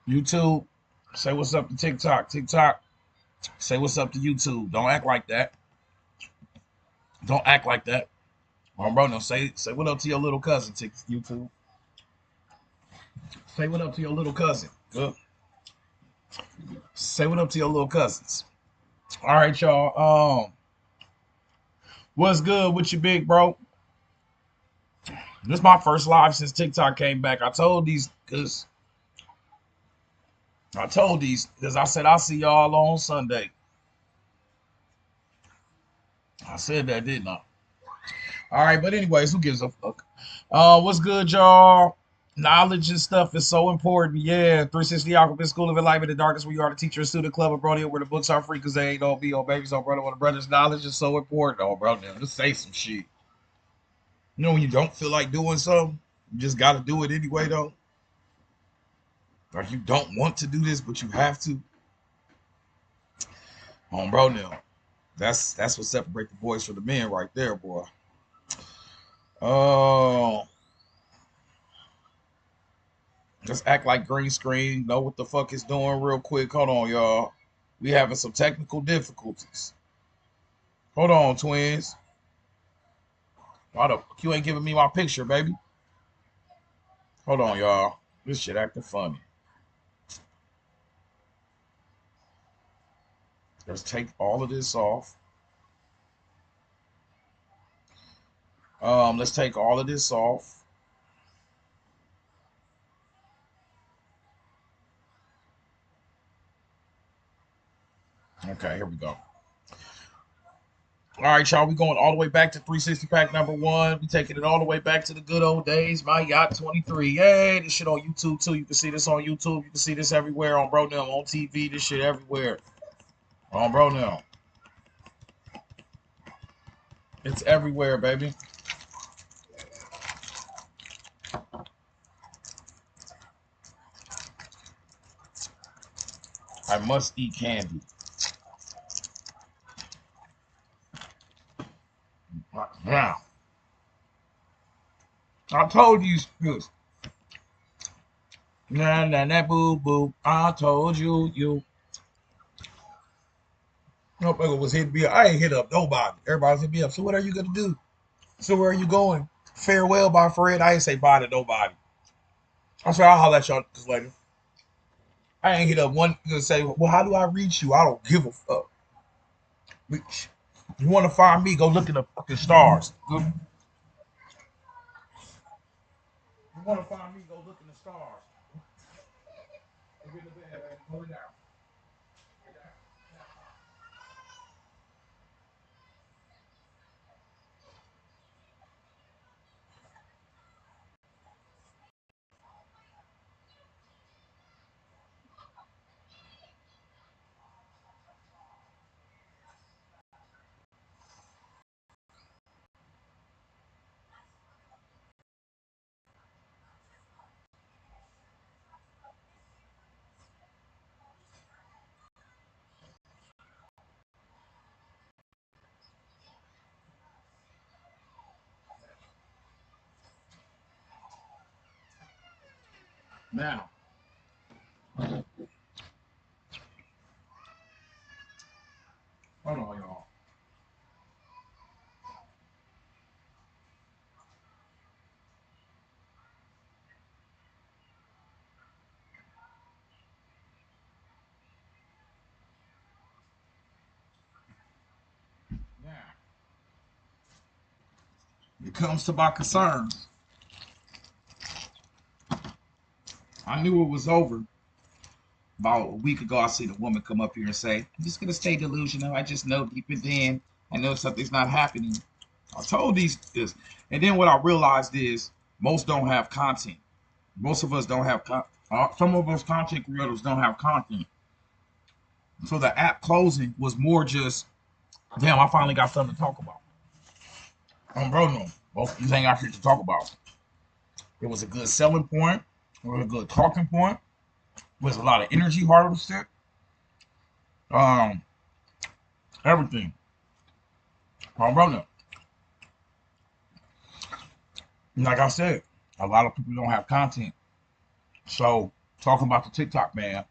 YouTube, say what's up to TikTok. TikTok, say what's up to YouTube. Don't act like that. Don't act like that. Bro, no, say what up to your little cousin, YouTube. Say what up to your little cousin. Good. Say what up to your little cousins. All right, y'all. What's good with you, big bro? This is my first live since TikTok came back. I told these because I said I'll see y'all on Sunday. I said that, didn't I? All right, but anyways, who gives a fuck? What's good, y'all? Knowledge and stuff is so important. Yeah, 360 Alphabet School of Enlightenment, the darkest where you are the teacher and student club of Brody, where the books are free because they ain't all be on babies on brother. When the brother's knowledge is so important. Oh, bro, now just say some shit. You know when you don't feel like doing something, you just got to do it anyway, though. Like you don't want to do this, but you have to. Bro, now that's what separates the boys from the men right there, boy. Oh, just act like green screen. Know what the fuck it's doing real quick. Hold on, y'all. We having some technical difficulties. Hold on, twins. Why the fuck you ain't giving me my picture, baby? Hold on, y'all. This shit acting funny. Let's take all of this off. Let's take all of this off. Okay, here we go. All right, y'all. We going all the way back to 360 pack number one. We taking it all the way back to the good old days. My yacht 23. Yay! This shit on YouTube too. You can see this on YouTube. You can see this everywhere on Bro Now on TV. This shit everywhere on Bro Now. It's everywhere, baby. I must eat candy. Now, I told you this. Nah, nah, nah, boo, boo. I told you, you. Nobody was hit me up. I ain't hit up nobody. Everybody's hit me up. So what are you gonna do? So where are you going? Farewell, my friend. I ain't say bye to nobody. I said I'll holler at y'all later. I ain't hit up one to say, well, how do I reach you? I don't give a fuck. You want to find me? Go look in the fucking stars. You want to find me? Go look in the stars. Get in the bed, baby. Hold it down. Now, hold on, y'all. Now, it comes to my concerns. I knew it was over. About a week ago, I seen a woman come up here and say, I'm just going to stay delusional. I just know deep within, I know something's not happening. I told these this. And then what I realized is most don't have content. Most of us don't have some of us content creators don't have content. So the app closing was more just, damn, I finally got something to talk about. Bro, no. Both these ain't got shit to talk about. It was a good selling point. It was a good talking point. It was a lot of energy harvested. Um, everything. Bro, no. Like I said, a lot of people don't have content. So talking about the TikTok man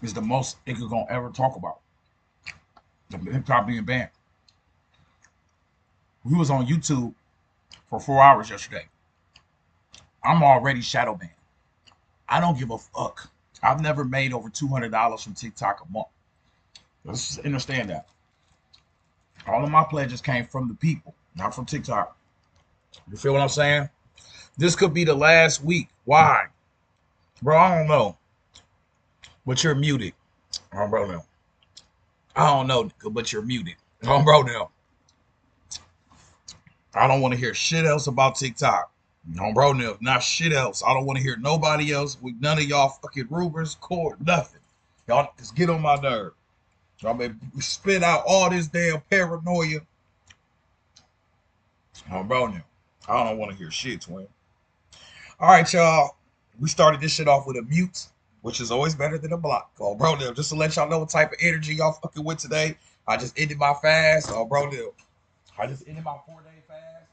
is the most nigga gonna ever talk about. The TikTok being banned. We was on YouTube for 4 hours yesterday. I'm already shadow banned. I don't give a fuck. I've never made over $200 from TikTok a month. Let's understand that. All of my pledges came from the people, not from TikTok. You feel what I'm saying? This could be the last week. Why? Bro, I don't know. But you're muted. Oh, bro, no. I don't know, but you're muted. Oh, bro, no. I don't want to hear shit else about TikTok. No, bro, no. Not shit else. I don't want to hear nobody else with none of y'all fucking rumors, court, nothing. Y'all just get on my nerve. Y'all may spit out all this damn paranoia. Oh, bro, no. I don't want to hear shit, twin. All right, y'all. We started this shit off with a mute, which is always better than a block. Oh, bro, no. Just to let y'all know what type of energy y'all fucking with today. I just ended my fast. Oh, bro, no. I just ended my 4-day fast.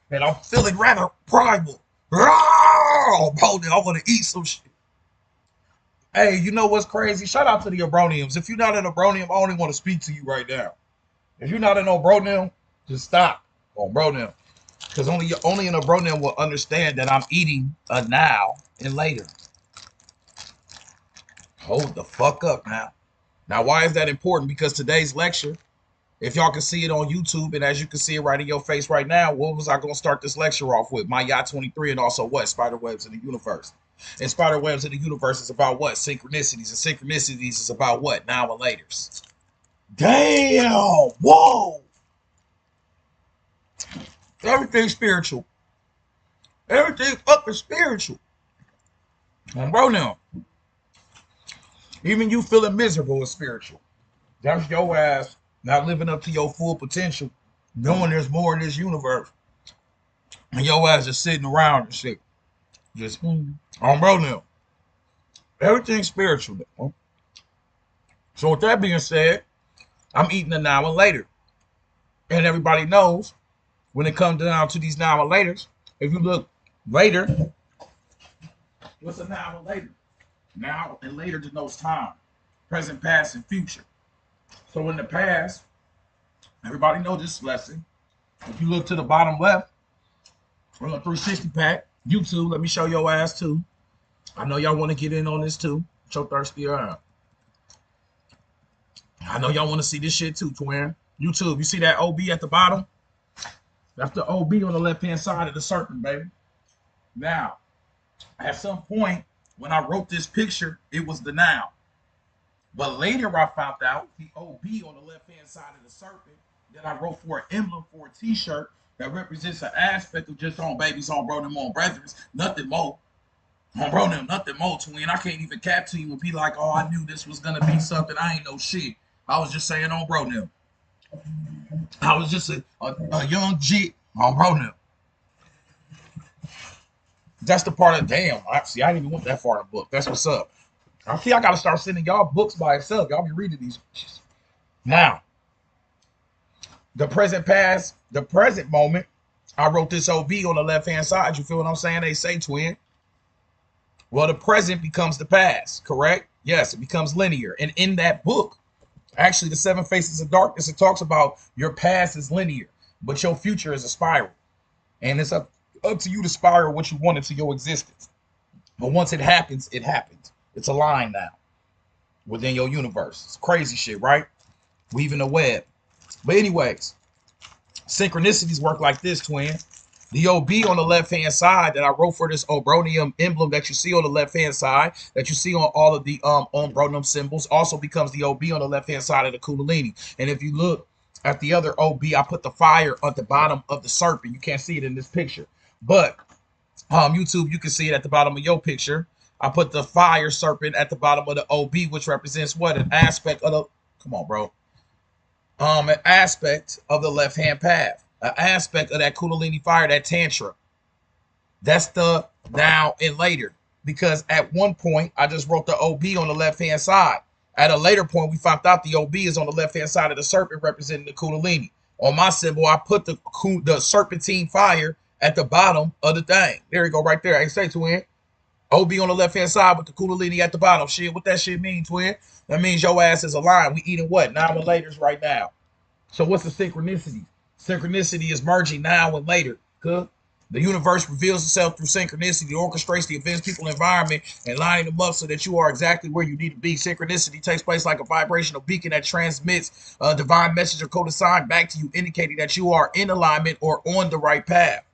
And I'm feeling rather primal. Oh, bro, no. I want to eat some shit. Hey, you know what's crazy? Shout out to the Abroniums. If you're not an Abronium, I only want to speak to you right now. If you're not an Abronium, just stop. Oh, bro, now. Because only an Abronium will understand that I'm eating a now and later. Hold the fuck up now. Now, why is that important? Because today's lecture, if y'all can see it on YouTube, and as you can see it right in your face right now, what was I going to start this lecture off with? My Yacht 23 and also what? Spiderwebs in the universe. And Spiderwebs in the universe is about what? Synchronicities. And synchronicities is about what? Now and laters. Damn! Whoa! Everything's spiritual. Everything's fucking spiritual. And bro, now, even you feeling miserable is spiritual. That's your ass not living up to your full potential, knowing there's more in this universe. And your ass just sitting around and shit. Just, on bro, now. Everything's spiritual. Now. So with that being said, I'm eating a now and later. And everybody knows when it comes down to these now and laters, if you look later, what's a now and later? Now and later denotes time, present, past, and future. So in the past, everybody knows this lesson. If you look to the bottom left, on the 360 pack, YouTube, let me show your ass too. I know y'all want to get in on this too. Show thirsty around. I know y'all want to see this shit too, twin. YouTube, you see that OB at the bottom? That's the OB on the left-hand side of the serpent, baby. Now, at some point, when I wrote this picture, it was the now. But later I found out the OB on the left-hand side of the serpent that I wrote for an emblem for a t-shirt that represents an aspect of just on babies, on bro, them on brothers, nothing more. On bro, them, nothing more, twin. I can't even cap to you and be like, oh, I knew this was going to be something. I ain't no shit. I was just saying on bro, them. I was just a young jit on bro, them. That's the part of damn. See, I didn't even went that far in the book. That's what's up. I see. I gotta start sending y'all books by itself. Y'all be reading these. Now, the present past, the present moment. I wrote this OB on the left hand side. You feel what I'm saying? They say, twin. Well, the present becomes the past. Correct? Yes, it becomes linear. And in that book, actually, the 7 Faces of Darkness, it talks about your past is linear, but your future is a spiral, and it's up to you to spiral what you want into your existence. But once it happens, it happens. It's a line now within your universe. It's crazy shit, right? Weaving a web. But anyways, synchronicities work like this, twin. The OB on the left-hand side that I wrote for this Obronium emblem that you see on the left-hand side, that you see on all of the Obronium symbols, also becomes the OB on the left-hand side of the Kundalini. And if you look at the other OB, I put the fire at the bottom of the serpent. You can't see it in this picture. But YouTube, you can see it at the bottom of your picture. I put the fire serpent at the bottom of the OB, which represents what? An aspect of the, come on, bro. An aspect of the left-hand path. An aspect of that Kundalini fire, that Tantra. That's the now and later. Because at one point, I just wrote the OB on the left-hand side. At a later point, we found out the OB is on the left-hand side of the serpent representing the Kundalini. On my symbol, I put the serpentine fire at the bottom of the thing. There you go, right there. I say, twin. OB on the left-hand side with the Kundalini at the bottom. Shit, what that shit mean, twin? That means your ass is aligned. We eating what? Now and later's right now. So what's the synchronicity? Synchronicity is merging now and later. Good. The universe reveals itself through synchronicity, orchestrates the events, people, environment, and lining them up so that you are exactly where you need to be. Synchronicity takes place like a vibrational beacon that transmits a divine message or coded sign back to you, indicating that you are in alignment or on the right path.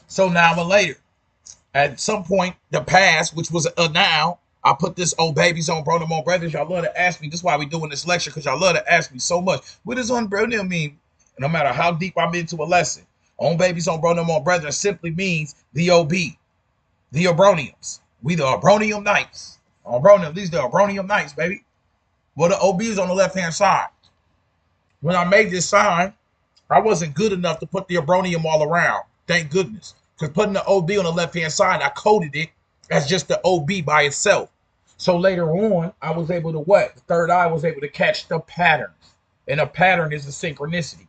So now and later, at some point, the past, which was a now, I put this old babies on bro them on brothers. Y'all love to ask me. This is why we doing this lecture, because y'all love to ask me so much. What does on bro them mean? No matter how deep I'm into a lesson. On babies on bro them on brothers simply means the OB, the Obroniums. We the Obronium Knights. Obronium, these the Obronium Knights, baby. Well, the OB is on the left-hand side. When I made this sign, I wasn't good enough to put the Obronium all around. Thank goodness. Because putting the OB on the left-hand side, I coded it as just the OB by itself. So later on, I was able to what? The third eye was able to catch the patterns. And a pattern is a synchronicity.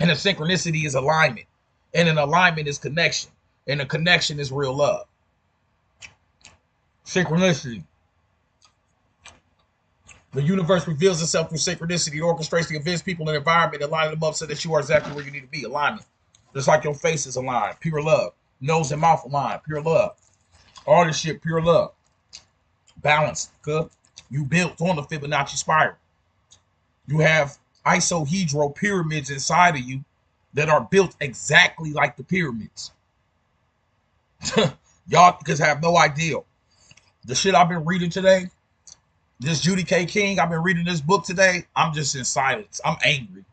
And a synchronicity is alignment. And an alignment is connection. And a connection is real love. Synchronicity. The universe reveals itself through synchronicity. It orchestrates the events, people, and environment, and line them up so that you are exactly where you need to be. Alignment. Just like your face is aligned. Pure love. Nose and mouth aligned. Pure love. All this shit, pure love. Balanced. Good. You built on the Fibonacci spiral. You have isohedral pyramids inside of you that are built exactly like the pyramids. Y'all because have no idea. The shit I've been reading today, this Judy K. King, I've been reading this book today. I'm just in silence. I'm angry.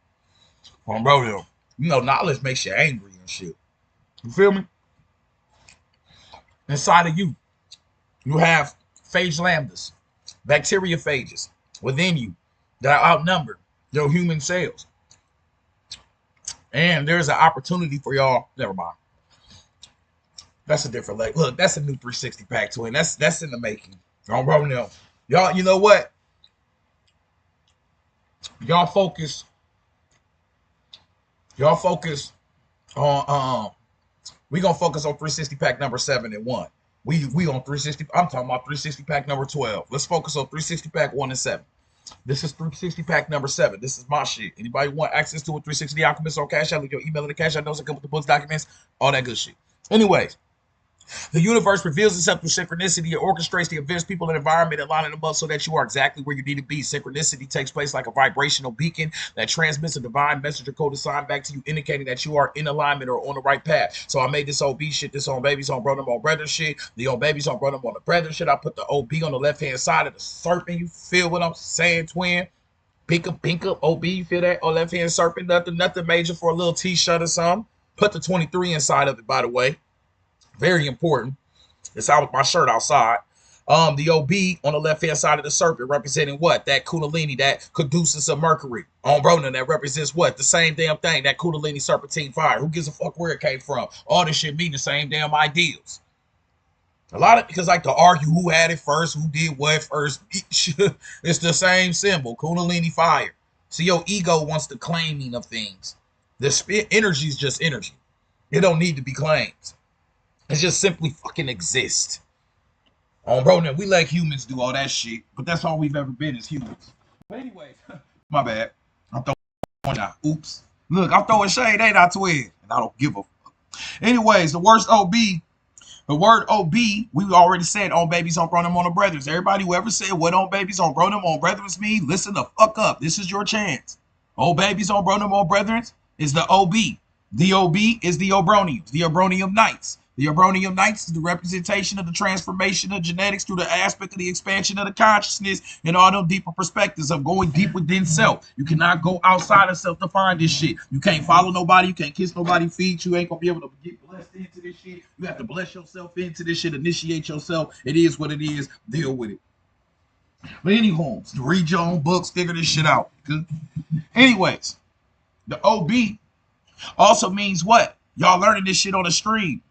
Bro, you know, knowledge makes you angry and shit. You feel me? Inside of you, you have phage lambdas, bacteriophages within you that outnumber your human cells. And there's an opportunity for y'all. Never mind. That's a different leg. Look, that's a new 360 pack twin. That's in the making. Bro, now. Y'all, you know what? Y'all focus on we gonna focus on 360 pack number 7 and 1. We on 360. I'm talking about 360 pack number 12. Let's focus on 360 pack 1 and 7. This is 360 pack number 7. This is my shit. Anybody want access to a 360 Alchemist on Cash App? Leave your email in the Cash App notes and come with the books, documents, all that good shit. Anyways, the universe reveals itself through synchronicity. It orchestrates the events, people, and environment, and lining them up so that you are exactly where you need to be. Synchronicity takes place like a vibrational beacon that transmits a divine message or code sign back to you, indicating that you are in alignment or on the right path. So I made this OB shit, this on babies on brother on brother shit, the on babies on brother on the brother shit. I put the OB on the left-hand side of the serpent. You feel what I'm saying, twin? Pink up, OB, you feel that? On left-hand serpent, nothing major for a little t-shirt or something. Put the 23 inside of it, by the way. Very important. It's out with my shirt outside. The OB on the left-hand side of the serpent representing what? That Kundalini, that caduceus of Mercury. On Bronan, that represents what? The same damn thing, that Kundalini serpentine fire. Who gives a fuck where it came from? All this shit mean the same damn ideals. A lot of because like to argue who had it first, who did what first. It's the same symbol, Kundalini fire. So your ego wants the claiming of things. The energy is just energy. It don't need to be claimed. It just simply fucking exist. Bro, now we let humans do all that shit, but that's all we've ever been as humans. But anyways, my bad. I'm throwing out. Oops. Look, I'm throwing shade, ain't I, twin? And I don't give a fuck. Anyways, the word OB, we already said on babies on bro them on the brothers. Everybody who ever said what on babies on bro them on brothers mean, listen the fuck up. This is your chance. On babies on bro them on brothers is the OB. The OB is the Obroniums, the Obronium Knights. The Obronium Knights is the representation of the transformation of genetics through the aspect of the expansion of the consciousness and all them deeper perspectives of going deep within self. You cannot go outside of self to find this shit. You can't follow nobody. You can't kiss nobody's feet. You ain't going to be able to get blessed into this shit. You have to bless yourself into this shit, initiate yourself. It is what it is. Deal with it. But anyways, read your own books, figure this shit out. Good. Anyways, the OB also means what? Y'all learning this shit on the stream.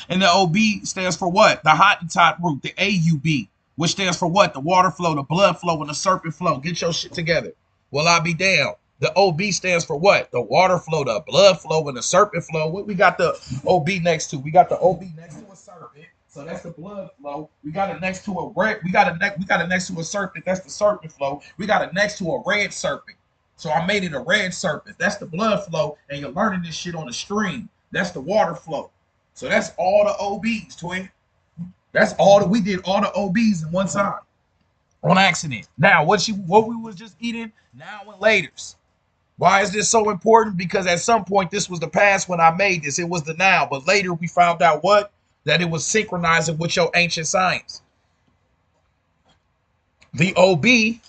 And the OB stands for what? The Hottentot root, the AUB, which stands for what? The water flow, the blood flow, and the serpent flow. Get your shit together. Well, I'll be down. The OB stands for what? The water flow, the blood flow, and the serpent flow. What we got the OB next to? We got the OB next to a serpent. So that's the blood flow. We got it next to a red. We got it next to a serpent. That's the serpent flow. We got it next to a red serpent. So I made it a red serpent. That's the blood flow, and you're learning this shit on the stream. That's the water flow. So that's all the OBs, twin. That's all that we did. All the OBs in one side on accident. Now, what we was just eating now and later's. Why is this so important? Because at some point, this was the past when I made this. It was the now. But later we found out what? That it was synchronizing with your ancient science. The OB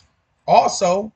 also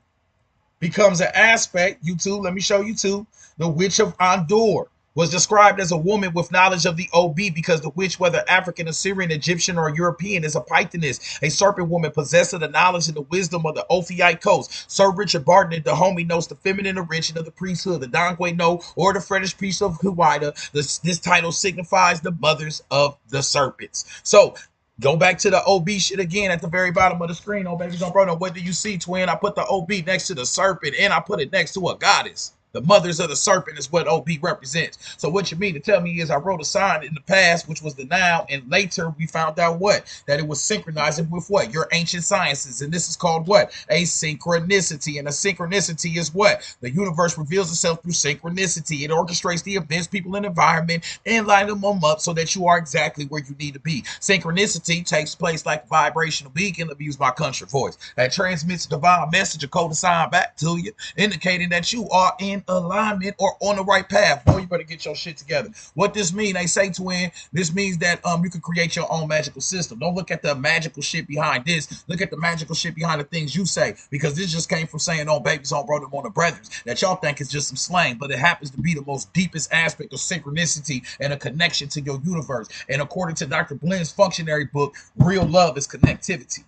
becomes an aspect. YouTube, let me show you too. The witch of Endor was described as a woman with knowledge of the OB because the witch, whether African, Assyrian, Egyptian, or European, is a pythoness, a serpent woman possessed of the knowledge and the wisdom of the Ophiite coast. Sir Richard Barton and Dahomey notes the feminine origin of the priesthood, the Dongwe no, or the Fetish priest of Huwaida. This title signifies the mothers of the serpents. So go back to the OB shit again at the very bottom of the screen. Oh, baby, don't bro. What do you see, twin? I put the OB next to the serpent and I put it next to a goddess. The mothers of the serpent is what OB represents. So what you mean to tell me is I wrote a sign in the past, which was the now, and later we found out what? That it was synchronizing with what? Your ancient sciences. And this is called what? A synchronicity. And a synchronicity is what? The universe reveals itself through synchronicity. It orchestrates the events, people, and environment, and line them up so that you are exactly where you need to be. Synchronicity takes place like a vibrational beacon, let me use my country voice, that transmits a divine message, a code sign back to you, indicating that you are in alignment or on the right path. Boy, you better get your shit together. What this mean? They say, twin, this means that you can create your own magical system. Don't look at the magical shit behind this. Look at the magical shit behind the things you say, because this just came from saying on babies, on brother, on the brothers, that y'all think is just some slang, but it happens to be the most deepest aspect of synchronicity and a connection to your universe. And according to Dr. Blend's functionary book, real love is connectivity.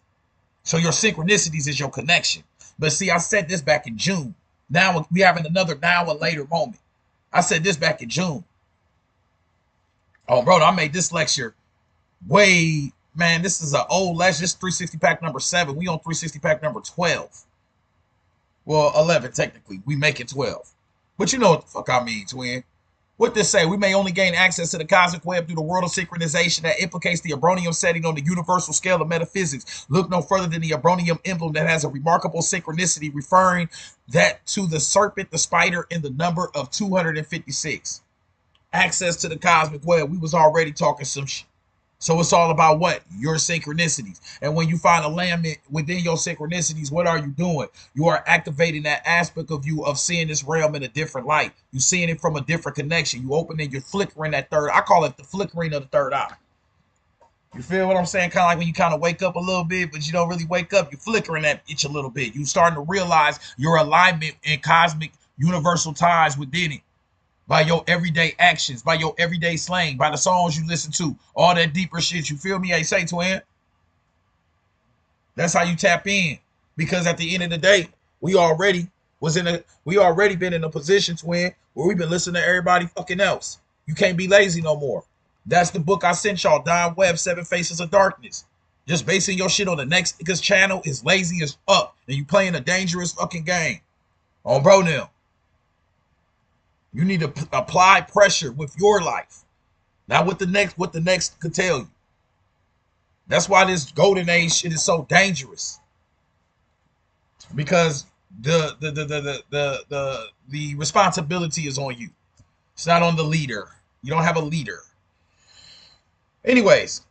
So your synchronicities is your connection. But see, I said this back in June. Now we having another now and later moment. I said this back in June. Oh, bro, I made this lecture way, man, this is an old lecture. This is 360 pack number 7. We on 360 pack number 12. Well, 11 technically. We make it 12. But you know what the fuck I mean, twin. What this say? We may only gain access to the cosmic web through the world of synchronization that implicates the Abronium setting on the universal scale of metaphysics. Look no further than the Abronium emblem that has a remarkable synchronicity, referring that to the serpent, the spider, and the number of 256. Access to the cosmic web. We was already talking some shit. So it's all about what? Your synchronicities. And when you find alignment within your synchronicities, what are you doing? You are activating that aspect of you of seeing this realm in a different light. You seeing it from a different connection. You opening, you're flickering that third. I call it the flickering of the third eye. You feel what I'm saying? Kind of like when you kind of wake up a little bit, but you don't really wake up. You're flickering that itch a little bit. You starting to realize your alignment and cosmic universal ties within it. By your everyday actions, by your everyday slang, by the songs you listen to, all that deeper shit. You feel me? Hey, say, twin. That's how you tap in. Because at the end of the day, we already been in a position, twin, where we've been listening to everybody fucking else. You can't be lazy no more. That's the book I sent y'all, Don Webb, 7 Faces of Darkness. Just basing your shit on the next nigga's channel is lazy as fuck, and you playing a dangerous fucking game. On bro now. You need to apply pressure with your life, not what the next could tell you. That's why this golden age shit is so dangerous. Because the responsibility is on you. It's not on the leader. You don't have a leader. Anyways,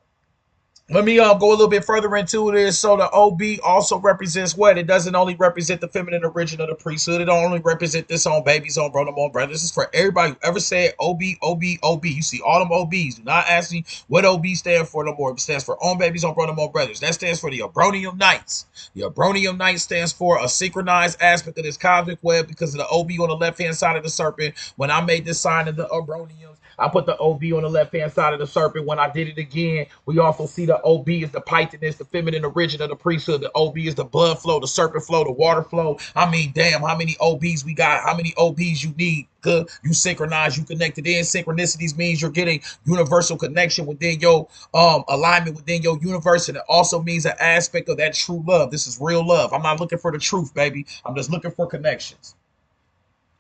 let me go a little bit further into this. So the OB also represents what? It doesn't only represent the feminine origin of the priesthood. It don't only represent this on babies, on brother, on brother. This is for everybody who ever said OB, OB, OB. You see all them OBs. Do not ask me what OB stands for no more. It stands for on babies, on brother, on brothers. That stands for the Abronium Knights. The Abronium Knight stands for a synchronized aspect of this cosmic web because of the OB on the left-hand side of the serpent. When I made this sign of the Abroniums, I put the OB on the left-hand side of the serpent. When I did it again, we also see the OB is the pythoness, the feminine origin of the priesthood. The OB is the blood flow, the serpent flow, the water flow. I mean, damn, how many OBs we got? How many OBs you need? Good. You synchronize, you connected in. Synchronicities means you're getting universal connection within your alignment within your universe. And it also means an aspect of that true love. This is real love. I'm not looking for the truth, baby. I'm just looking for connections.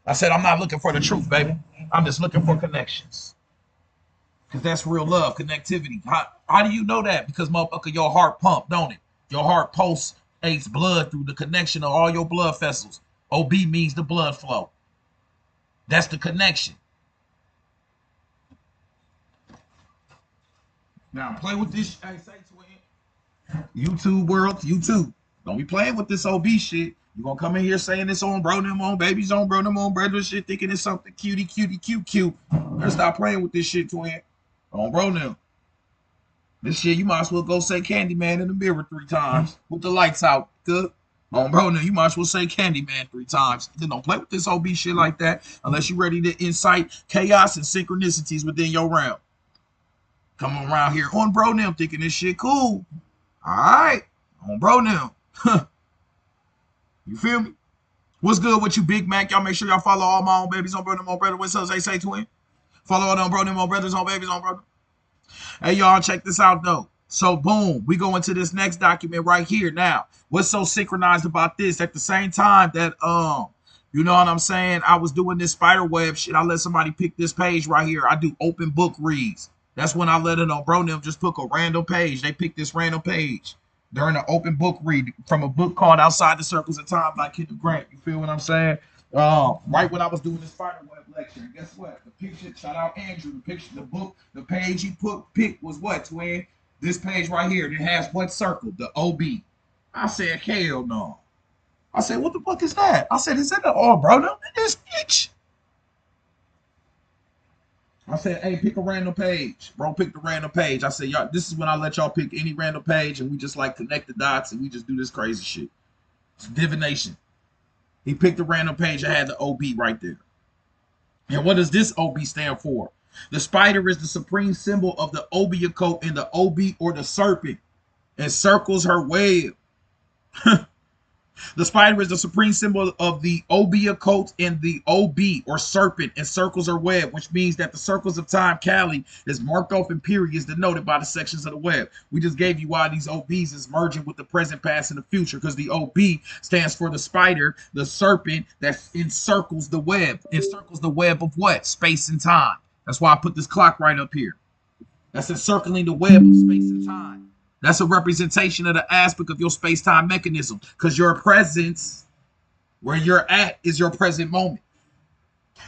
I said, I'm not looking for the truth, baby. I'm just looking for connections. Because that's real love, connectivity. How do you know that? Because motherfucker, your heart pump, don't it? Your heart pulsates blood through the connection of all your blood vessels. OB means the blood flow. That's the connection. Now play with this. Hey, say to it. YouTube world, YouTube. Don't be playing with this OB shit. You gonna come in here saying this on bro them on babies on bro them on brother shit, thinking it's something cutie cutie cute cute. Better stop playing with this shit, twin. On bro them. This shit, you might as well go say Candyman in the mirror 3 times with the lights out. Good. On bro now, you might as well say Candyman 3 times. Then don't play with this OB shit like that unless you're ready to incite chaos and synchronicities within your realm. Come around here on bro now thinking this shit cool. All right. On bro now. You feel me? What's good with you, Big Mac? Y'all make sure y'all follow all my own babies on bro them on brother. What's up, say twin? Follow all them bro them on brothers on babies on brother. Hey, y'all, check this out, though. So, boom, we go into this next document right here. Now, what's so synchronized about this? At the same time that, you know what I'm saying, I was doing this spider web shit, I let somebody pick this page right here. I do open book reads. That's when I let it on bro them just pick a random page. They pick this random page during an open book read from a book called Outside the Circles of Time by Kenneth Grant. You feel what I'm saying? Right when I was doing the spider web lecture, and guess what? The picture, shout out Andrew, the picture, the book, the page he picked was what, twin? This page right here. It has what circle? The OB. I said, hell no. I said, what the fuck is that? I said, is that the bro? No, this bitch. I said, hey, pick a random page. Bro, pick the random page. I said, y'all, this is when I let y'all pick any random page and we just like connect the dots and we just do this crazy shit. It's divination. He picked a random page that had the OB right there. And what does this OB stand for? The spider is the supreme symbol of the obeah in the OB or the serpent and circles her web. The spider is the supreme symbol of the obeah in the OB or serpent and circles her web, which means that the circles of time, Cali, is marked off in periods denoted by the sections of the web. We just gave you why these OBs is merging with the present, past, and the future, because the OB stands for the spider, the serpent that encircles the web. Encircles the web of what? Space and time. That's why I put this clock right up here. That's encircling the web of space and time. That's a representation of the aspect of your space-time mechanism, because your presence, where you're at, is your present moment.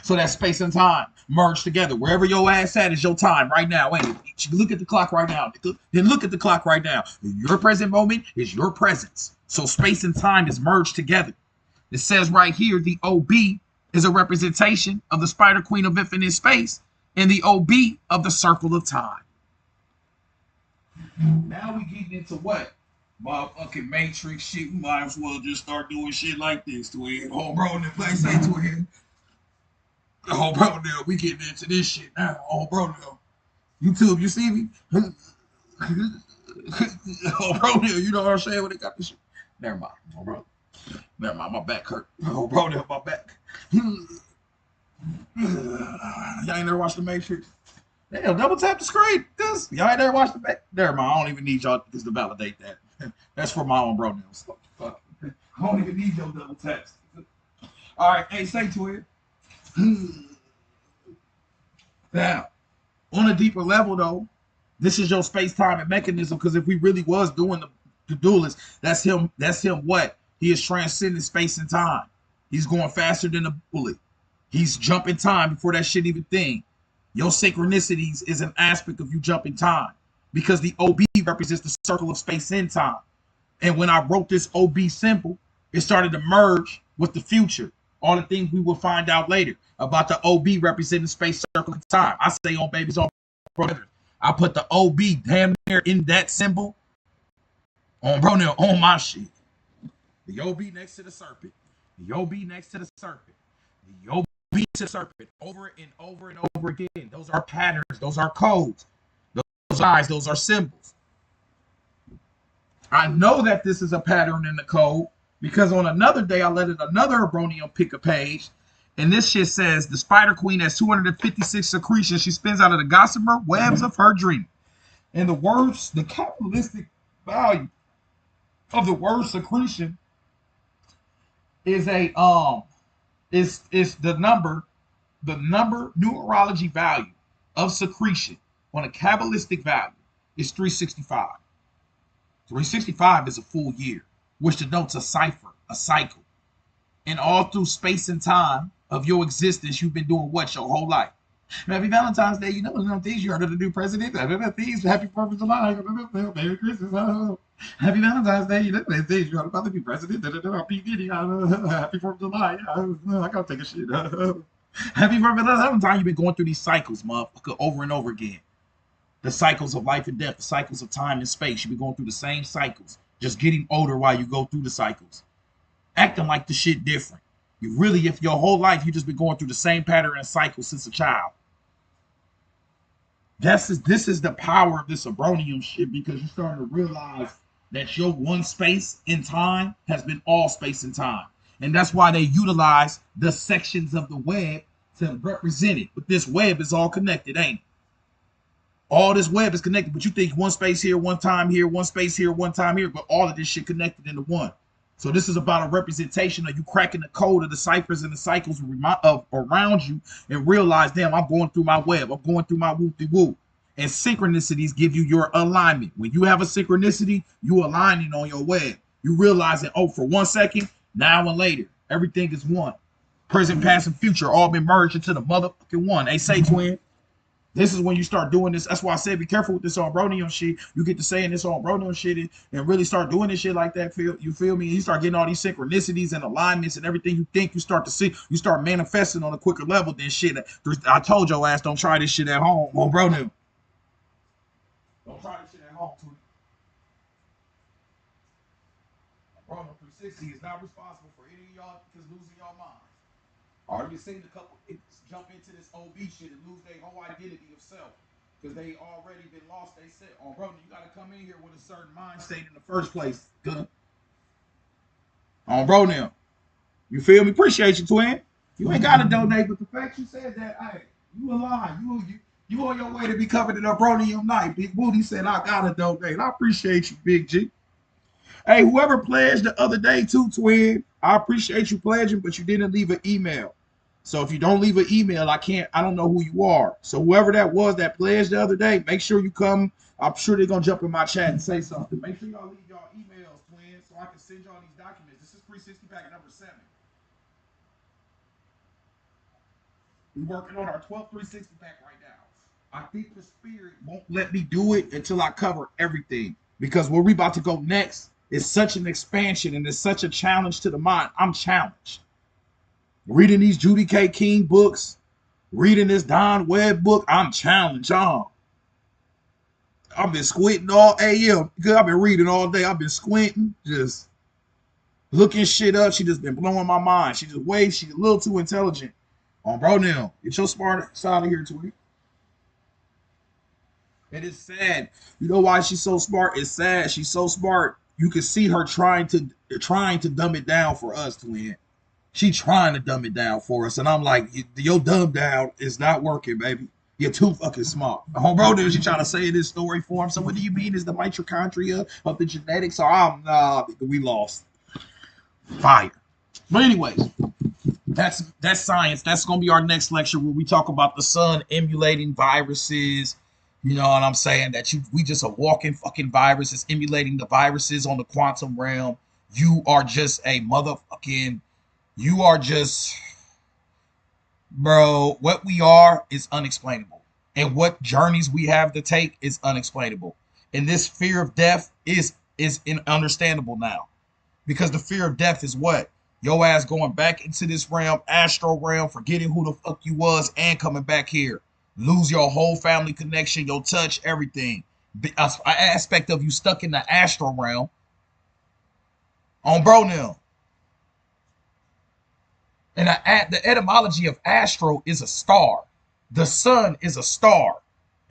So that space and time merge together. Wherever your ass at is your time right now. Wait, look at the clock right now. Then look at the clock right now. Your present moment is your presence. So space and time is merged together. It says right here, the OB is a representation of the Spider Queen of infinite space and the OB of the circle of time. Now we getting into what? Motherfucking Matrix shit. We might as well just start doing shit like this to it. Oh, bro, the place say to it. Oh, bro, now we getting into this shit now. Oh, bro, now. YouTube, you see me? Oh, bro, now, you know what I'm saying when they got this shit? Never mind. Oh, bro. Never mind, my back hurt. Oh, bro, now, my back. Y'all ain't never watched The Matrix? Damn, double tap the screen. This y'all ain't never watched the back. Never mind. I don't even need y'all just to validate that. That's for my own bro now. So, fuck. I don't even need your double taps. All right, hey, say to it. Now, on a deeper level though, this is your space time and mechanism. Because if we really was doing the duelist, that's him. That's him. What he is transcending space and time. He's going faster than a bullet. He's jumping time before that shit even thing. Your synchronicities is an aspect of you jumping time because the OB represents the circle of space and time. And when I wrote this OB symbol, it started to merge with the future. All the things we will find out later about the OB representing space, circle, and time. I say on babies, on brothers. I put the OB damn near in that symbol on bro now on my shit. The OB next to the serpent. The OB next to the serpent. The OB to the serpent over and over and over again. Those are patterns. Those are codes. Those eyes. Those are symbols. I know that this is a pattern in the code because on another day I let another Abronium pick a page, and this shit says the Spider Queen has 256 secretions she spins out of the gossamer webs of her dream. And the words, the capitalistic value of the word secretion is a is the number numerology value of secretion on a Kabbalistic value is 365. 365 is a full year, which denotes a cipher, a cycle. And all through space and time of your existence, you've been doing what your whole life? Happy Valentine's Day. You know some things you heard of the new president. Things. Happy 4th of July. Merry Christmas. Happy Valentine's Day. You know things you heard about the new president. Happy 4th of July. I gotta take a shit. Happy 4th of Valentine's. You've been going through these cycles, motherfucker, over and over again. The cycles of life and death, the cycles of time and space. You've been going through the same cycles, just getting older while you go through the cycles. Acting like the shit different. You really, if your whole life, you just been going through the same pattern and cycle since a child. This is the power of this abronium shit, because you're starting to realize that your one space in time has been all space and time. And that's why they utilize the sections of the web to represent it. But this web is all connected, ain't it? All this web is connected, but you think one space here, one time here, one space here, one time here, but all of this shit connected into one. So this is about a representation of you cracking the code of the ciphers and the cycles around you and realize, damn, I'm going through my web. I'm going through my whoop-de-whoop. And synchronicities give you your alignment. When you have a synchronicity, you aligning on your web. You realizing, oh, for 1 second, now and later, everything is one. Present, past, and future all been merged into the motherfucking one. They say, twin. This is when you start doing this. That's why I said be careful with this on Bronium shit. You get to saying this on Bronium shit and really start doing this shit like that. You feel me? You start getting all these synchronicities and alignments and everything you think you start to see. You start manifesting on a quicker level than shit. I told your ass, don't try this shit at home on Bronium. Don't try this shit at home, too. Bronium 360 is not responsible for any of y'all because losing y'all minds. Already seen a couple jump into this OB shit and lose their whole identity of self because they already been lost. They said, oh, bro, you got to come in here with a certain mind state in the first place. Good. On bro now. You feel me? Appreciate you, twin. You ain't got to donate, but the fact you said that, hey, you alive. You on your way to be covered in a Bronium night. Big Booty said, I got to donate. I appreciate you, Big G. Hey, whoever pledged the other day too, twin, I appreciate you pledging, but you didn't leave an email. So if you don't leave an email, I don't know who you are. So whoever that was that pledged the other day, make sure you come. I'm sure they're going to jump in my chat and say something. Make sure y'all leave y'all emails, twin, so I can send y'all these documents. This is 360 pack number 7. We're working on our 12 360 pack right now. I think the spirit won't let me do it until I cover everything, because where we about to go next is such an expansion and it's such a challenge to the mind. I'm challenged. Reading these Judy K. King books, reading this Don Webb book, I'm challenged. I've been squinting all AM. I've been reading all day. I've been squinting, just looking shit up. She just been blowing my mind. She's a little too intelligent. On bro now, get your smart side of here, Tweety. It is sad. You know why she's so smart? It's sad. She's so smart. You can see her trying to dumb it down for us, twin. She trying to dumb it down for us, and I'm like, your dumb down is not working, baby. You're too fucking smart. Homebro, she trying to say this story for him. So what do you mean is the mitochondria of the genetics? So we lost. Fire. But anyways, that's science. That's gonna be our next lecture where we talk about the sun emulating viruses. You know what I'm saying? We just a walking fucking virus. It's emulating the viruses on the quantum realm. You are just a motherfucking. You are just, bro, what we are is unexplainable. And what journeys we have to take is unexplainable. And this fear of death is understandable now. Because the fear of death is what? Your ass going back into this realm, astral realm, forgetting who the fuck you was and coming back here. Lose your whole family connection, your touch, everything. An aspect of you stuck in the astral realm. On bro now. And the etymology of astro is a star. The sun is a star.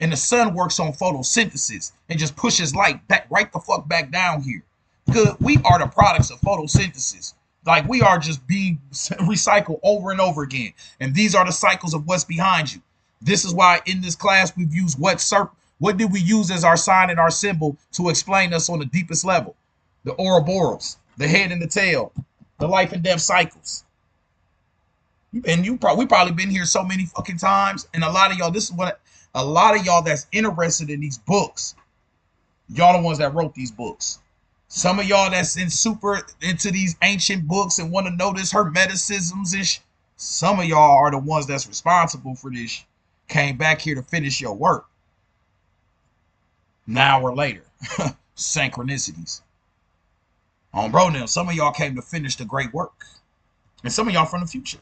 And the sun works on photosynthesis and just pushes light back right the fuck back down here. Because we are the products of photosynthesis. Like we are just being recycled over and over again. And these are the cycles of what's behind you. This is why in this class we've used what did we use as our sign and our symbol to explain us on the deepest level? The Ouroboros, the head and the tail, the life and death cycles. And we probably been here so many fucking times, and a lot of y'all, this is what A lot of y'all that's interested in these books, y'all the ones that wrote these books. Some of y'all that's super into these ancient books and want to know this hermeticisms and some of y'all are the ones that's responsible for this. Came back here to finish your work. Now or later. Synchronicities. On bro now, some of y'all came to finish the great work. And some of y'all from the future.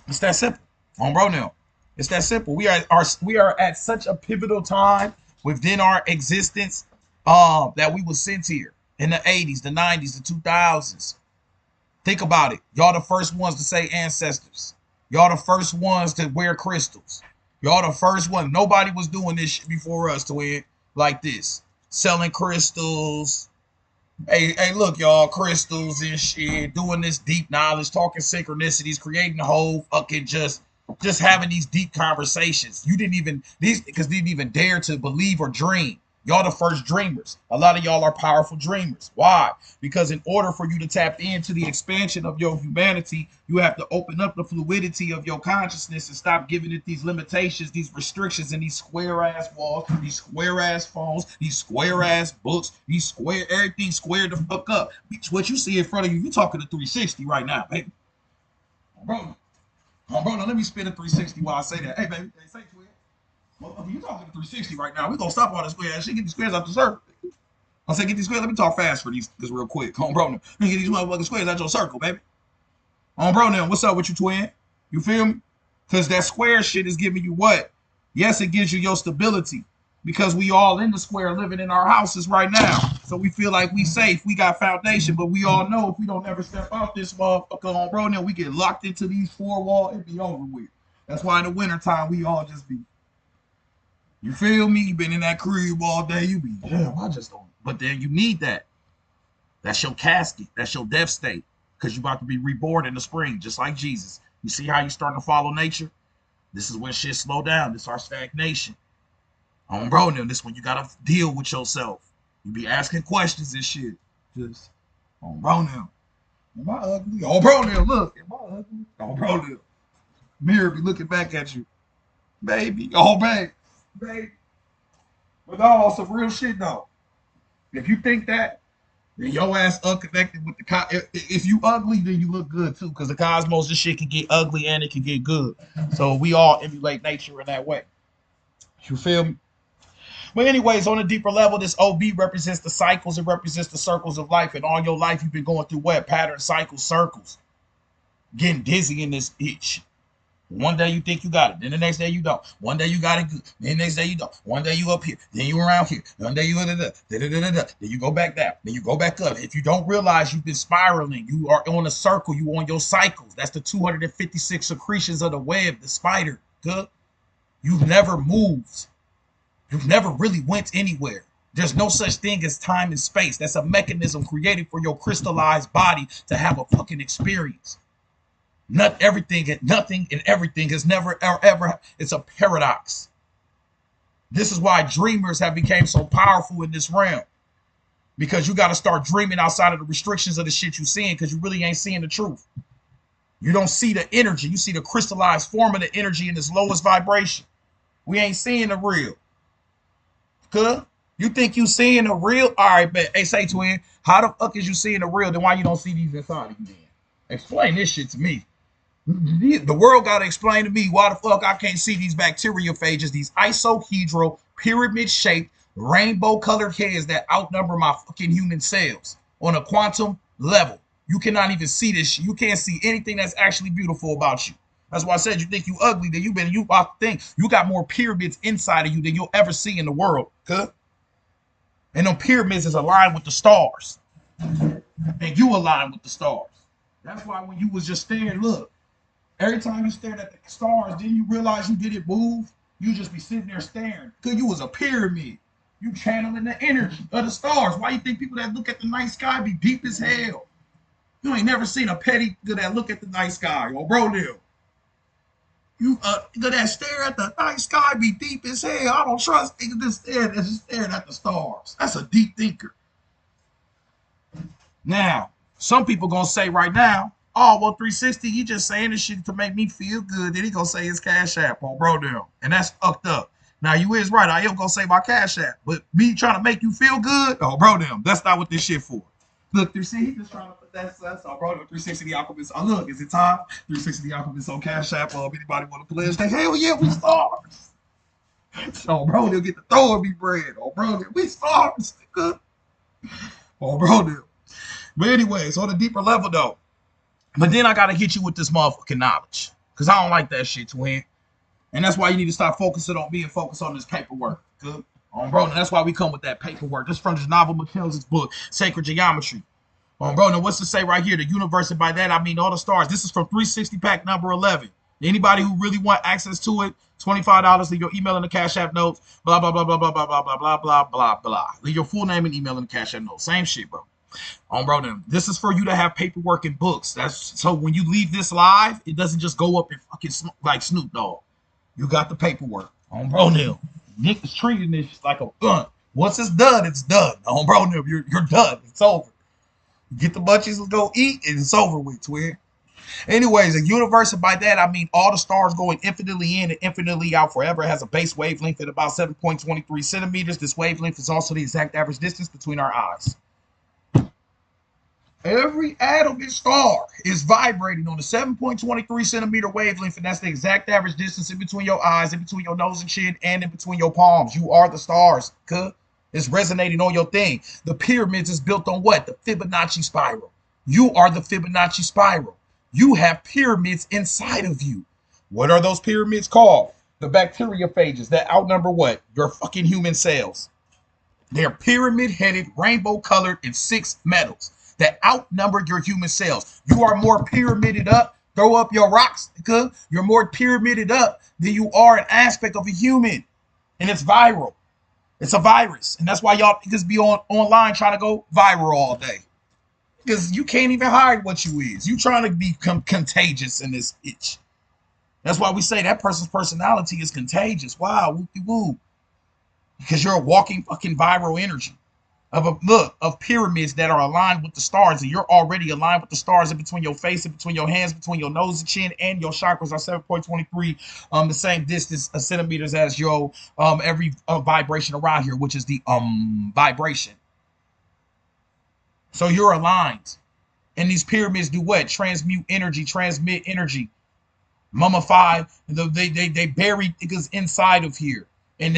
It's that simple. On bro now. It's that simple. We are at such a pivotal time within our existence that we were sent here in the 80s, the 90s, the 2000s. Think about it. Y'all the first ones to say ancestors. Y'all the first ones to wear crystals. Y'all the first one. Nobody was doing this shit before us to win like this. Selling crystals. Hey, look, y'all, crystals and shit. Doing this deep knowledge, talking synchronicities, creating the whole fucking just having these deep conversations. You didn't even dare to believe or dream. Y'all the first dreamers. A lot of y'all are powerful dreamers. Why? Because in order for you to tap into the expansion of your humanity, you have to open up the fluidity of your consciousness and stop giving it these limitations, these restrictions, and these square-ass walls, these square-ass phones, these square-ass books, everything squared the fuck up. What you see in front of you, you're talking to 360 right now, baby. Bro, now let me spin a 360 while I say that. Hey, baby, say to it. Well, you talking to 360 right now. We're going to stop all this square ass shit. Get these squares out the circle. I say, get these squares. Let me talk fast for these real quick. Come on, bro. Let me get these motherfucking squares out your circle, baby. On bro now, what's up with you, twin? You feel me? Because that square shit is giving you what? Yes, it gives you your stability. Because we all in the square living in our houses right now. So we feel like we safe. We got foundation. But we all know if we don't ever step out this motherfucker on bro now, we get locked into these four walls. It be over with. That's why in the wintertime, we all just be. You feel me? You been in that crib all day. You be, damn, I just don't. But then you need that. That's your casket. That's your death state. Because you about to be reborn in the spring, just like Jesus. You see how you starting to follow nature? This is when shit slow down. This is our stagnation. On bro, now, this when you got to deal with yourself. You be asking questions and shit. Just, on bro, now. Am I ugly? On bro, now, look. Am I ugly? On bro, now. Mirror be looking back at you. Baby. Oh, babe. Baby. But no, some real shit though. If you think that, then your ass unconnected with the if you ugly, then you look good too. Because the cosmos, this shit can get ugly and it can get good. So we all emulate nature in that way. You feel me? But anyways, on a deeper level, this OB represents the cycles. It represents the circles of life. And all your life, you've been going through what? Patterns, cycles, circles. Getting dizzy in this itch. One day you think you got it, then the next day you don't. One day you got it good, then the next day you don't. One day you up here, then you around here. One day you then you go back down, then you go back up. If you don't realize you've been spiraling, you are on a circle, you on your cycles. That's the 256 secretions of the web, the spider. Good. You've never moved. You've never really went anywhere. There's no such thing as time and space. That's a mechanism created for your crystallized body to have a fucking experience. Nothing and everything has never ever. It's a paradox. This is why dreamers have become so powerful in this realm, because you got to start dreaming outside of the restrictions of the shit you're seeing, because you really ain't seeing the truth. You don't see the energy. You see the crystallized form of the energy in its lowest vibration. We ain't seeing the real. Good. You think you seeing the real? All right, but hey, say twin, how the fuck is you seeing the real? Then why you don't see these inside of you then? Explain this shit to me. The world got to explain to me why the fuck I can't see these bacteriophages, these isohedral, pyramid-shaped, rainbow-colored heads that outnumber my fucking human cells on a quantum level. You cannot even see this shit. You can't see anything that's actually beautiful about you. That's why I said you think you ugly, then you about to think you got more pyramids inside of you than you'll ever see in the world. Huh? And them pyramids is aligned with the stars. And you align with the stars. That's why when you was just staring, look. Every time you stared at the stars, didn't you realize you didn't move? You just be sitting there staring. Because you was a pyramid. You channeling the energy of the stars. Why you think people that look at the night sky be deep as hell? You ain't never seen a petty that look at the night sky. Or bro, Neil. You that stare at the night sky be deep as hell. I don't trust niggas just staring at the stars. That's a deep thinker. Now, some people gonna say right now, Oh, well, 360, he just saying this shit to make me feel good. Then he gonna say his Cash App on bro now. And that's fucked up. Now, you is right. I am gonna say my Cash App. But me trying to make you feel good? Oh, bro them. That's not what this shit for. Look, 360, he just trying to put that sus on bro. 360 the Alchemist. Oh, look, is it time? 360 the Alchemist on Cash App. Anybody want to pledge? Hey, hell yeah, we stars. Oh, bro, they'll get the throwing me bread. Oh, bro, we stars. Oh, bro, them. But anyways, on a deeper level though. But then I gotta hit you with this motherfucking knowledge. Cause I don't like that shit, twin. And that's why you need to stop focusing on me and focus on this paperwork. Good. Bro, and that's why we come with that paperwork. This from Janava McKell's book, Sacred Geometry. Bro, now what's to say right here? The universe, and by that I mean all the stars. This is from 360 pack number 11. Anybody who really want access to it, $25. Leave your email in the Cash App notes. Blah, blah, blah, blah, blah, blah, blah, blah, blah, blah, blah, blah. Leave your full name and email in the Cash App notes. Same shit, bro. Bro, then this is for you to have paperwork and books. That's so when you leave this live, it doesn't just go up and fucking like Snoop Dogg. You got the paperwork. Bro, now Nick is treating this like a gun. Once it's done, it's done. Bro, now you're done. It's over. You get the munchies, let's go eat, and it's over with, twin. Anyways, a universe, and by that I mean all the stars going infinitely in and infinitely out forever. It has a base wavelength at about 7.23 centimeters. This wavelength is also the exact average distance between our eyes. Every atom and star is vibrating on the 7.23 centimeter wavelength, and that's the exact average distance in between your eyes, in between your nose and chin, and in between your palms. You are the stars. It's resonating on your thing. The pyramids is built on what? The Fibonacci spiral. You are the Fibonacci spiral. You have pyramids inside of you. What are those pyramids called? The bacteriophages that outnumber what? Your fucking human cells. They're pyramid-headed, rainbow-colored, and 6 metals that outnumber your human cells. You are more pyramided up. Throw up your rocks, because you're more pyramided up than you are an aspect of a human. And it's viral. It's a virus. And that's why y'all niggas be online trying to go viral all day. Because you can't even hide what you is. You trying to become contagious in this itch. That's why we say that person's personality is contagious. Wow, whoopie-woo. Because you're a walking fucking viral energy. Of pyramids that are aligned with the stars, and you're already aligned with the stars in between your face, in between your hands, between your nose and chin, and your chakras are 7.23, the same distance centimeters as your every vibration around here, which is the vibration. So you're aligned, and these pyramids do what? Transmute energy, transmit energy, mummify. They bury niggas inside of here. And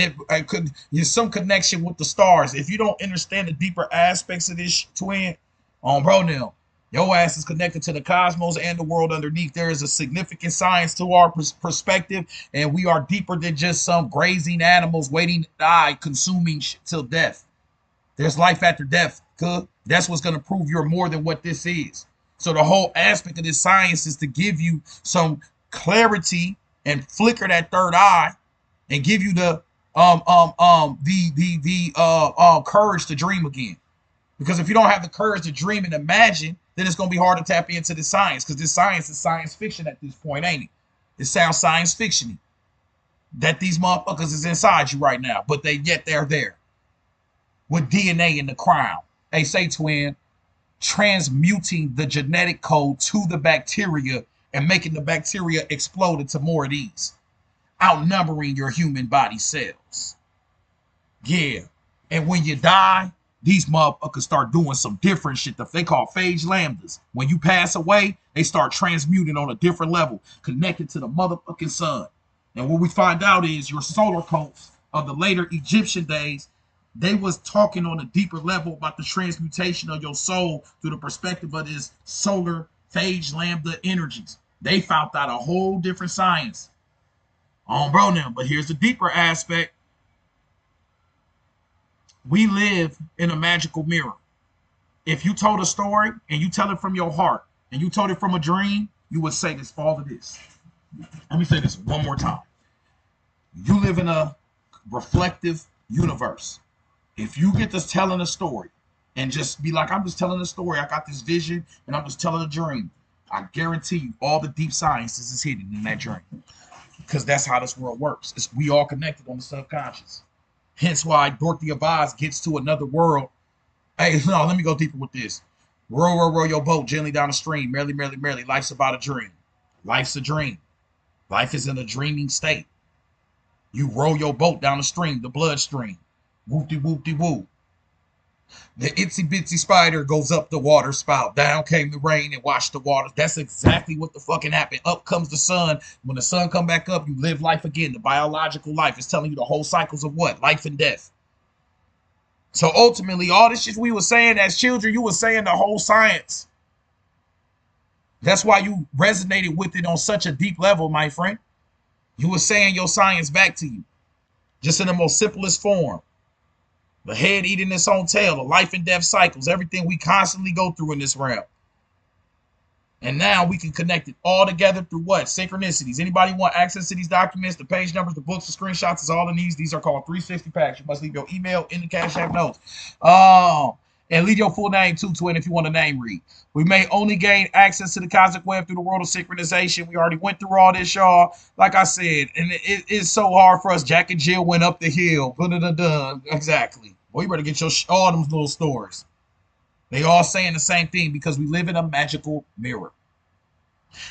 there's some connection with the stars. If you don't understand the deeper aspects of this twin, bro, now your ass is connected to the cosmos and the world underneath. There is a significant science to our perspective, and we are deeper than just some grazing animals waiting to die, consuming shit till death. There's life after death. That's what's going to prove you're more than what this is. So the whole aspect of this science is to give you some clarity and flicker that third eye, and give you the courage to dream again. Because if you don't have the courage to dream and imagine, then it's gonna be hard to tap into the science. Because this science is science fiction at this point, ain't it? It sounds science fiction-y. That these motherfuckers is inside you right now, but they're there with DNA in the crown. Hey, say twin, transmuting the genetic code to the bacteria and making the bacteria explode into more of these, outnumbering your human body cells. Yeah. And when you die, these motherfuckers start doing some different shit that they call phage lambdas. When you pass away, they start transmuting on a different level, connected to the motherfucking sun. And what we find out is your solar cults of the later Egyptian days, they was talking on a deeper level about the transmutation of your soul through the perspective of this solar phage lambda energies. They found out a whole different science. Bro, now, but here's the deeper aspect. We live in a magical mirror. If you told a story and you tell it from your heart and you told it from a dream, you would say this, all of this. Let me say this one more time. You live in a reflective universe. If you get to telling a story and just be like, I'm just telling a story, I got this vision and I'm just telling a dream, I guarantee you all the deep sciences is hidden in that dream. Because that's how this world works. We all connected on the subconscious. Hence why Dorothy of Oz gets to another world. Hey, no, let me go deeper with this. Row, row, row your boat gently down the stream. Merrily, merrily, merrily. Life's about a dream. Life's a dream. Life is in a dreaming state. You row your boat down the stream, the bloodstream. Whoop-de-whoop-de-woo. The itsy bitsy spider goes up the water spout. Down came the rain and washed the water. That's exactly what the fucking happened. Up comes the sun. When the sun come back up, you live life again. The biological life is telling you the whole cycles of what? Life and death. So ultimately, all this shit we were saying as children, you were saying the whole science. That's why you resonated with it on such a deep level, my friend. You were saying your science back to you, just in the most simplest form. The head eating its own tail, the life and death cycles, everything we constantly go through in this realm. And now we can connect it all together through what? Synchronicities. Anybody want access to these documents, the page numbers, the books, the screenshots, is all in these. These are called 360 packs. You must leave your email in the Cash App notes. And leave your full name too, twin, if you want a name read. We may only gain access to the cosmic web through the world of synchronization. We already went through all this, y'all. Like I said, and it's so hard for us. Jack and Jill went up the hill. Exactly. Boy, you better get your all them little stories. They all saying the same thing because we live in a magical mirror.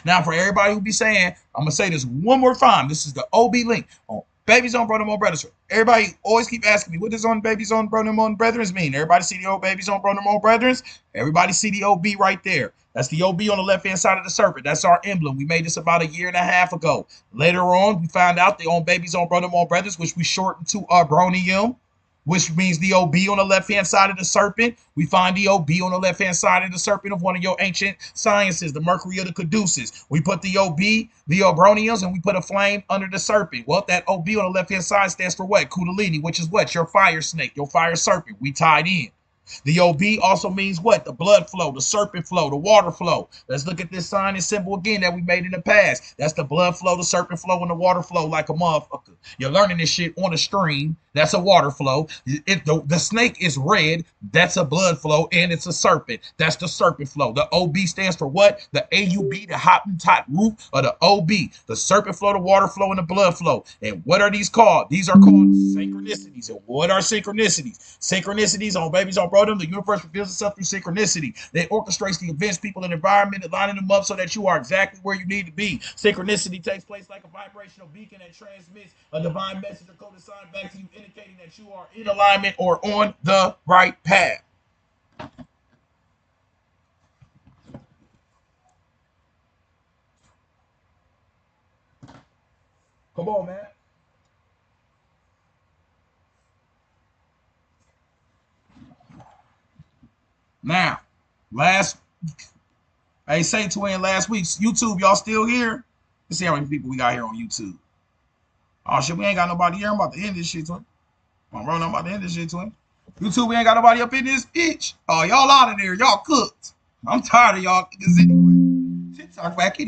Now, for everybody who be saying, I'm going to say this one more time. This is the OB link on Babies on Brother Mo Brothers. Everybody always keep asking me, what does on Babies on Brother Mo Brothers mean? Everybody see the old Babies on Brother Mo Brothers? Everybody see the OB right there. That's the OB on the left-hand side of the serpent. That's our emblem. We made this about a year and a half ago. Later on, we found out they own Babies on Brother Mo Brothers, which we shortened to Arbronium, which means the OB on the left-hand side of the serpent. We find the OB on the left-hand side of the serpent of one of your ancient sciences, the Mercury of the Caduceus. We put the OB, the Obroniums, and we put a flame under the serpent. Well, that OB on the left-hand side stands for what? Kundalini, which is what? Your fire snake, your fire serpent. We tied in. The OB also means what? The blood flow, the serpent flow, the water flow. Let's look at this sign and symbol again that we made in the past. That's the blood flow, the serpent flow, and the water flow like a motherfucker. You're learning this shit on a stream. That's a water flow. The snake is red. That's a blood flow, and it's a serpent. That's the serpent flow. The OB stands for what? The AUB, the Hottentot root of the OB. The serpent flow, the water flow, and the blood flow. And what are these called? These are called synchronicities. And what are synchronicities? Synchronicities on Babies on Brothers. The universe reveals itself through synchronicity. It orchestrates the events, people, and environment, lining them up so that you are exactly where you need to be. Synchronicity takes place like a vibrational beacon that transmits a divine message or coded sign back to you, indicating that you are in alignment or on the right path. Come on, man. Now, say twin, last week's YouTube, y'all still here? Let's see how many people we got here on YouTube. Oh shit, we ain't got nobody here. I'm about to end this shit, twin. I'm about to end this shit, twin. YouTube, we ain't got nobody up in this bitch. Oh, y'all out of there. Y'all cooked. I'm tired of y'all niggas anyway. Shit, talk back in.